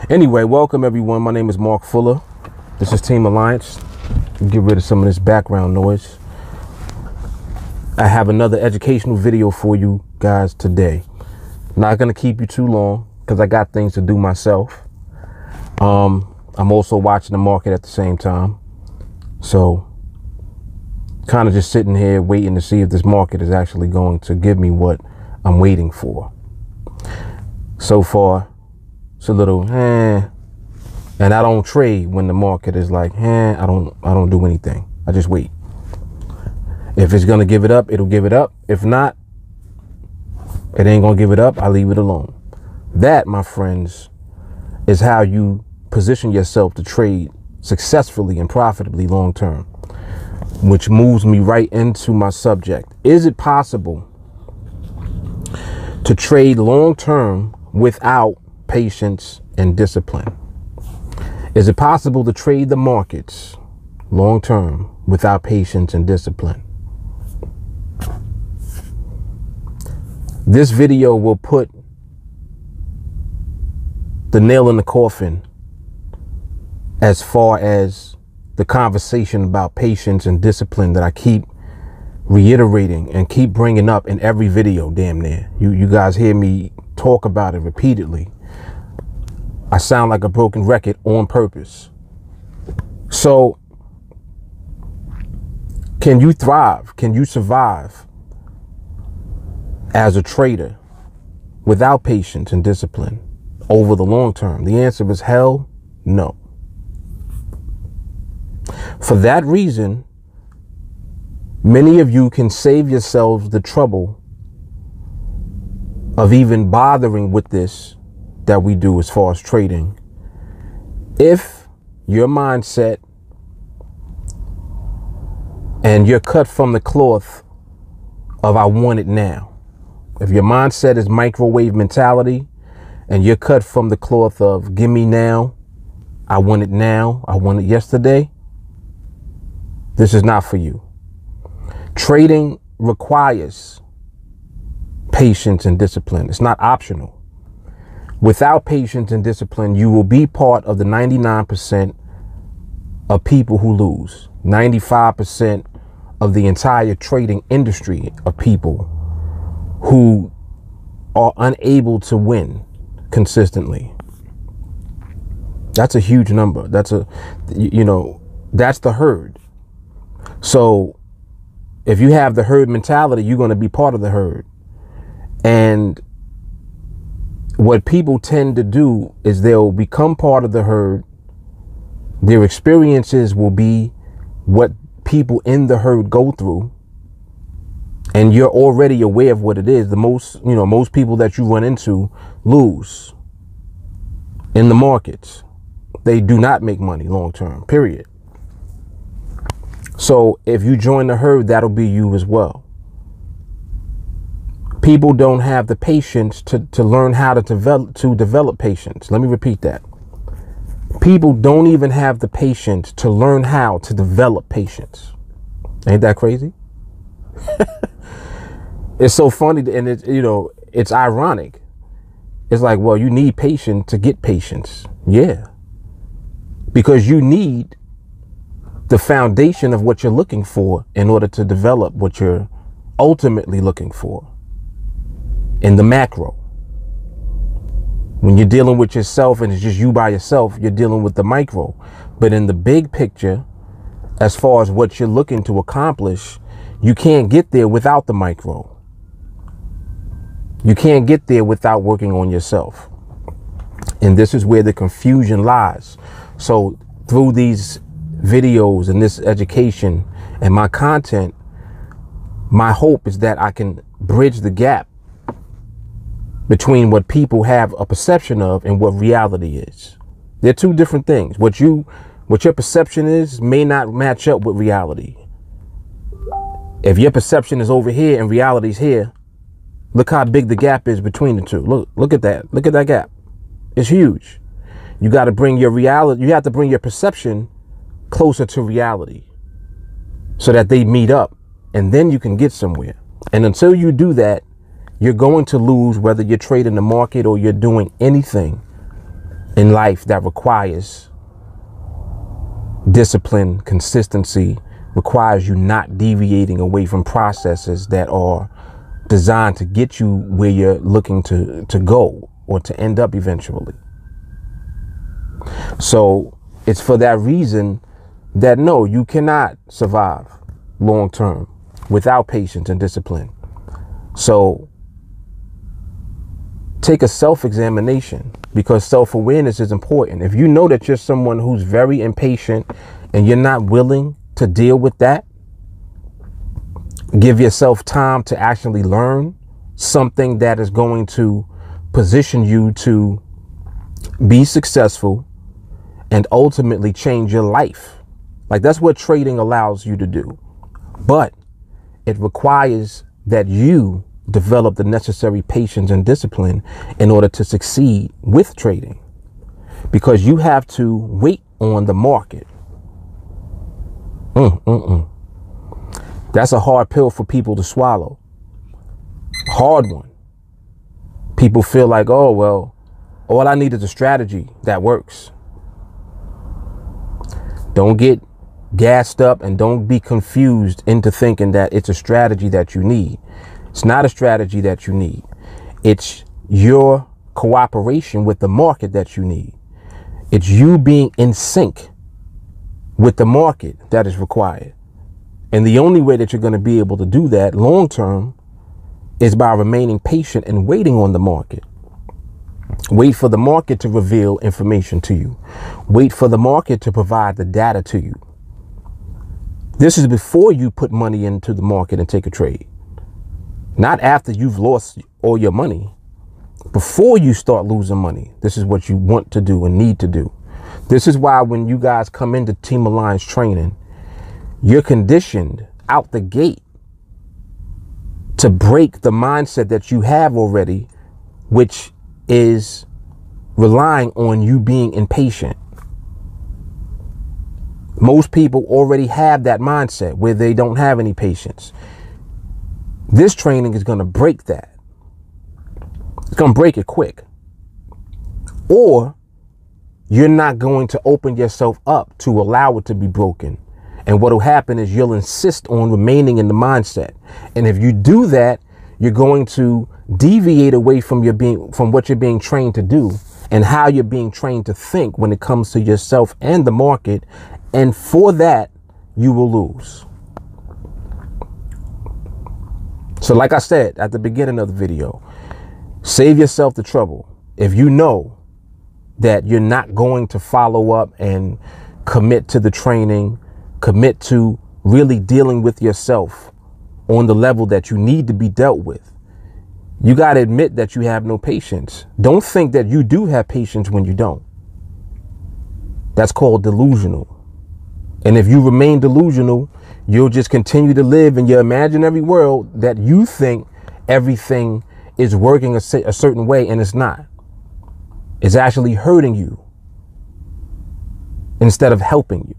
Anyway, welcome everyone. My name is Mark Fuller. This is TeamAlliance. Get rid of some of this background noise. I have another educational video for you guys today. Not going to keep you too long because I got things to do myself. I'm also watching the market at the same time. So kind of just sitting here waiting to see if this market is actually going to give me what I'm waiting for. So far, it's a little, and I don't trade when the market is like, I don't do anything. I just wait. If it's going to give it up, it'll give it up. If not, it ain't going to give it up. I leave it alone. That, my friends, is how you position yourself to trade successfully and profitably long term, which moves me right into my subject. Is it possible to trade long term without patience and discipline? Is it possible to trade the markets long term without patience and discipline? This video will put the nail in the coffin as far as the conversation about patience and discipline that I keep reiterating and keep bringing up in every video, damn near. You guys hear me talk about it repeatedly. I sound like a broken record on purpose. So, can you thrive? Can you survive as a trader without patience and discipline over the long term? The answer is hell no. For that reason, many of you can save yourselves the trouble of even bothering with this that we do as far as trading if your mindset and you're cut from the cloth of I want it now. If your mindset is microwave mentality and you're cut from the cloth of give me now, I want it now, I want it yesterday, this is not for you. Trading requires patience and discipline. It's not optional. Without patience and discipline, you will be part of the 99% of people who lose. 95% of the entire trading industry of people who are unable to win consistently. That's a huge number. That's that's the herd. So if you have the herd mentality, you're going to be part of the herd. And what people tend to do is they'll become part of the herd. Their experiences will be what people in the herd go through. And you're already aware of what it is. Most people that you run into lose in the markets. They do not make money long term, period. So if you join the herd, that'll be you as well. People don't have the patience to learn how to develop patience. Let me repeat that. People don't even have the patience to learn how to develop patience. Ain't that crazy? It's so funny, and it's ironic. It's like, well, you need patience to get patience. Yeah. Because you need the foundation of what you're looking for in order to develop what you're ultimately looking for. In the macro, when you're dealing with yourself and it's just you by yourself, you're dealing with the micro. But in the big picture, as far as what you're looking to accomplish, you can't get there without the micro. You can't get there without working on yourself. And this is where the confusion lies. So through these videos and this education and my content, my hope is that I can bridge the gap between what people have a perception of and what reality is. They're two different things. What your perception is may not match up with reality. If your perception is over here and reality is here, look how big the gap is between the two. Look at that. Look at that gap. It's huge. You got to bring your reality. You have to bring your perception closer to reality so that they meet up, and then you can get somewhere. And until you do that, you're going to lose, whether you're trading the market or you're doing anything in life that requires discipline, consistency, requires you not deviating away from processes that are designed to get you where you're looking to go or to end up eventually. So it's for that reason that no, you cannot survive long term without patience and discipline. So take a self-examination, because self-awareness is important. If you know that you're someone who's very impatient and you're not willing to deal with that, give yourself time to actually learn something that is going to position you to be successful and ultimately change your life. Like, that's what trading allows you to do. But it requires that you develop the necessary patience and discipline in order to succeed with trading, because you have to wait on the market. That's a hard pill for people to swallow. Hard one. People feel like, oh, well, all I need is a strategy that works. Don't get gassed up and don't be confused into thinking that it's a strategy that you need. It's not a strategy that you need. It's your cooperation with the market that you need. It's you being in sync with the market that is required. And the only way that you're going to be able to do that long term is by remaining patient and waiting on the market. Wait for the market to reveal information to you. Wait for the market to provide the data to you. This is before you put money into the market and take a trade. Not after you've lost all your money. Before you start losing money, this is what you want to do and need to do. This is why when you guys come into TeamAlliance training, you're conditioned out the gate to break the mindset that you have already, which is relying on you being impatient. Most people already have that mindset where they don't have any patience. This training is going to break that. It's going to break it quick. Or you're not going to open yourself up to allow it to be broken. And what will happen is you'll insist on remaining in the mindset. And if you do that, you're going to deviate away from what you're being trained to do and how you're being trained to think when it comes to yourself and the market. And for that, you will lose. So like I said at the beginning of the video, save yourself the trouble. If you know that you're not going to follow up and commit to the training, commit to really dealing with yourself on the level that you need to be dealt with, you got to admit that you have no patience. Don't think that you do have patience when you don't. That's called delusional. And if you remain delusional, you'll just continue to live in your imaginary world that you think everything is working a certain way, and it's not. It's actually hurting you instead of helping you.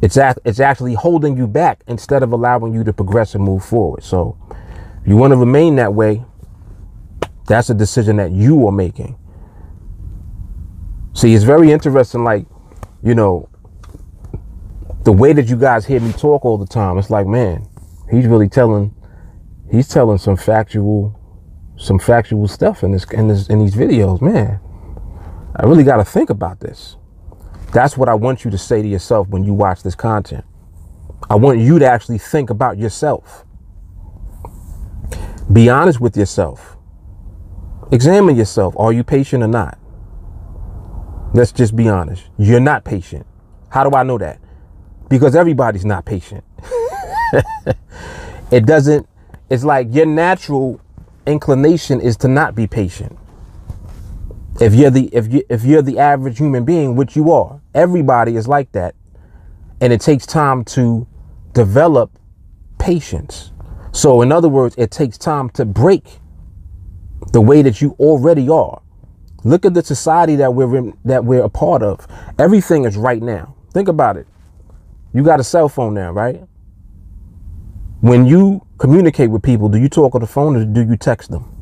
It's actually holding you back instead of allowing you to progress and move forward. So if you want to remain that way, that's a decision that you are making. See, it's very interesting, like, you know, the way that you guys hear me talk all the time. It's like, man, he's telling some factual stuff in these videos. Man, I really got to think about this. That's what I want you to say to yourself when you watch this content. I want you to actually think about yourself. Be honest with yourself. Examine yourself. Are you patient or not? Let's just be honest. You're not patient. How do I know that? Because everybody's not patient. It's like your natural inclination is to not be patient. If you're the average human being, which you are, everybody is like that. And it takes time to develop patience. So in other words, it takes time to break the way that you already are. Look at the society that we're a part of. Everything is right now. Think about it. You got a cell phone now, right? When you communicate with people, do you talk on the phone or do you text them?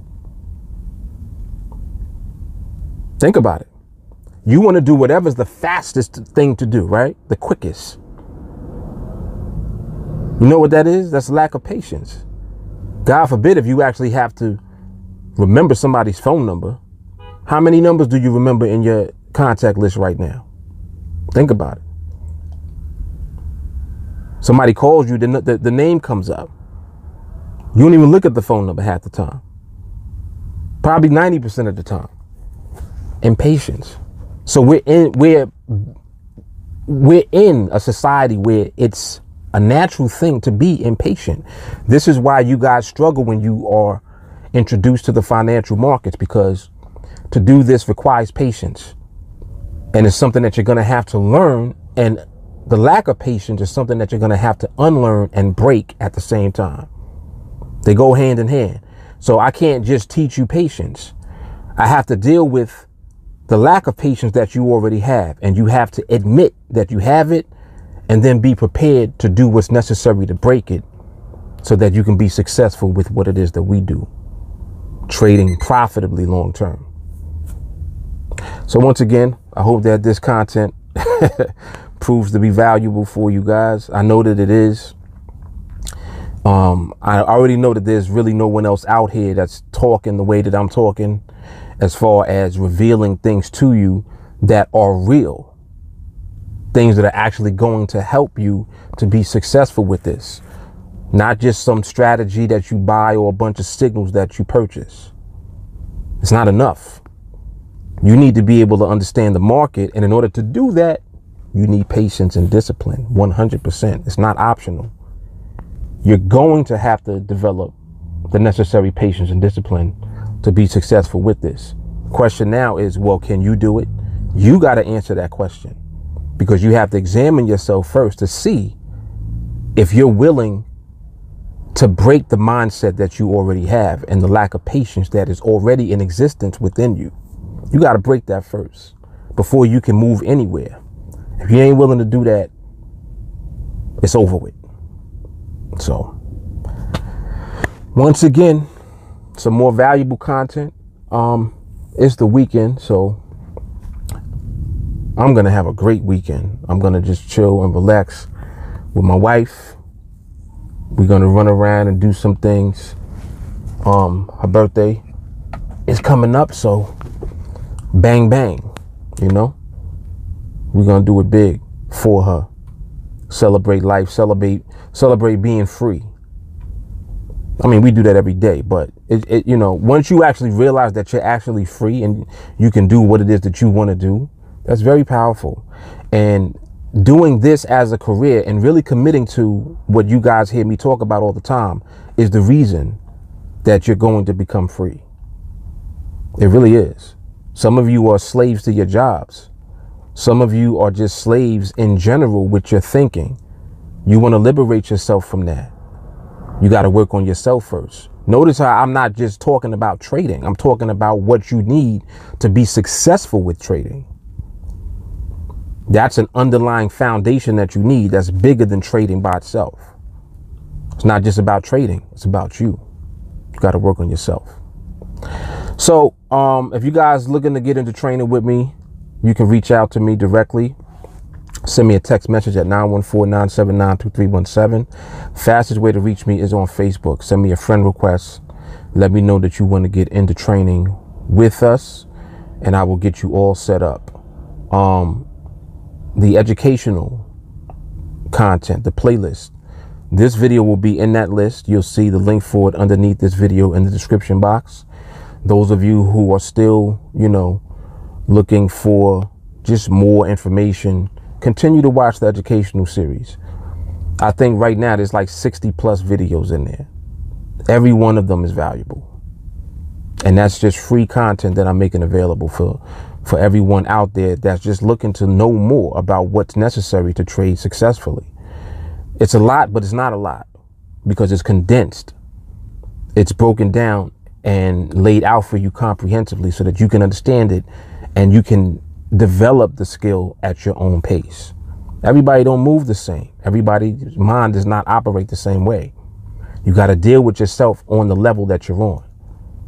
Think about it. You want to do whatever's the fastest thing to do, right? The quickest. You know what that is? That's lack of patience. God forbid if you actually have to remember somebody's phone number. How many numbers do you remember in your contact list right now? Think about it. Somebody calls you, the name comes up. You don't even look at the phone number half the time. Probably 90% of the time. Impatience. So we're in a society where it's a natural thing to be impatient. This is why you guys struggle when you are introduced to the financial markets, because to do this requires patience. And it's something that you're going to have to learn. And the lack of patience is something that you're going to have to unlearn and break at the same time. They go hand in hand. So I can't just teach you patience. I have to deal with the lack of patience that you already have. And you have to admit that you have it and then be prepared to do what's necessary to break it so that you can be successful with what it is that we do. Trading profitably long term. So once again, I hope that this content proves to be valuable for you guys. I know that it is. I already know that there's really no one else out here that's talking the way that I'm talking, as far as revealing things to you that are real, things that are actually going to help you to be successful with this. Not just some strategy that you buy or a bunch of signals that you purchase. It's not enough. You need to be able to understand the market. And in order to do that, you need patience and discipline. 100%. It's not optional. You're going to have to develop the necessary patience and discipline to be successful with this. Question now is, well, can you do it? You got to answer that question, because you have to examine yourself first to see if you're willing to break the mindset that you already have and the lack of patience that is already in existence within you. You got to break that first before you can move anywhere. If you ain't willing to do that, it's over with. So, once again, some more valuable content. It's the weekend, so I'm going to have a great weekend. I'm going to just chill and relax with my wife. We're going to run around and do some things. Her birthday is coming up, so bang, bang, you know. We're going to do it big for her. Celebrate life, celebrate being free. I mean, we do that every day, but you know, once you actually realize that you're actually free and you can do what it is that you want to do, that's very powerful. And doing this as a career and really committing to what you guys hear me talk about all the time is the reason that you're going to become free. It really is. Some of you are slaves to your jobs. Some of you are just slaves in general with your thinking. You want to liberate yourself from that. You got to work on yourself first. Notice how I'm not just talking about trading. I'm talking about what you need to be successful with trading. That's an underlying foundation that you need that's bigger than trading by itself. It's not just about trading. It's about you. You got to work on yourself. So if you guys looking to get into training with me, you can reach out to me directly. Send me a text message at 914-979-2317. Fastest way to reach me is on Facebook. Send me a friend request. Let me know that you want to get into training with us, and I will get you all set up. The educational content, the playlist, this video will be in that list. You'll see the link for it underneath this video in the description box. Those of you who are still, you know, looking for just more information, continue to watch the educational series. I think right now there's like 60 plus videos in there. Every one of them is valuable. And that's just free content that I'm making available for everyone out there that's just looking to know more about what's necessary to trade successfully. It's a lot, but it's not a lot because it's condensed. It's broken down and laid out for you comprehensively so that you can understand it and you can develop the skill at your own pace. Everybody don't move the same. Everybody's mind does not operate the same way. You got to deal with yourself on the level that you're on.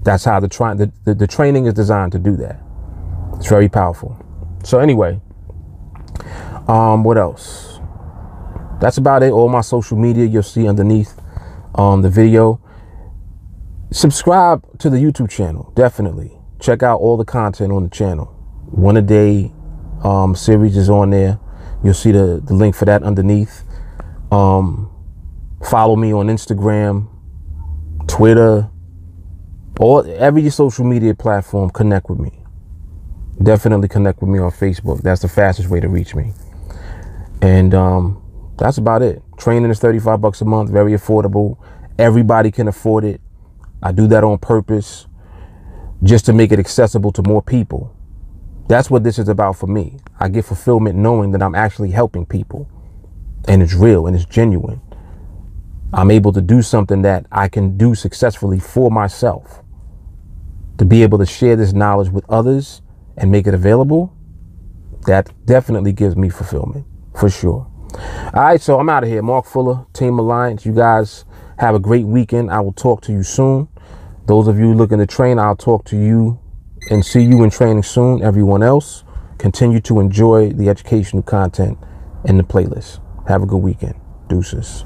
That's how the training is designed to do that. It's very powerful. So anyway, what else? That's about it. All my social media you'll see underneath the video. Subscribe to the YouTube channel. Definitely check out all the content on the channel. One a day series is on there. You'll see the link for that underneath. Follow me on Instagram, Twitter, or every social media platform. Connect with me. Definitely connect with me on Facebook. That's the fastest way to reach me. And that's about it. Training is $35 a month, very affordable. Everybody can afford it. I do that on purpose, just to make it accessible to more people. That's what this is about for me. I get fulfillment knowing that I'm actually helping people, and it's real and it's genuine. I'm able to do something that I can do successfully for myself. To be able to share this knowledge with others and make it available, that definitely gives me fulfillment, for sure. All right, so I'm out of here. Mark Fuller, TeamAlliance. You guys have a great weekend. I will talk to you soon. Those of you looking to train, I'll talk to you and see you in training soon. Everyone else, continue to enjoy the educational content in the playlist. Have a good weekend. Deuces.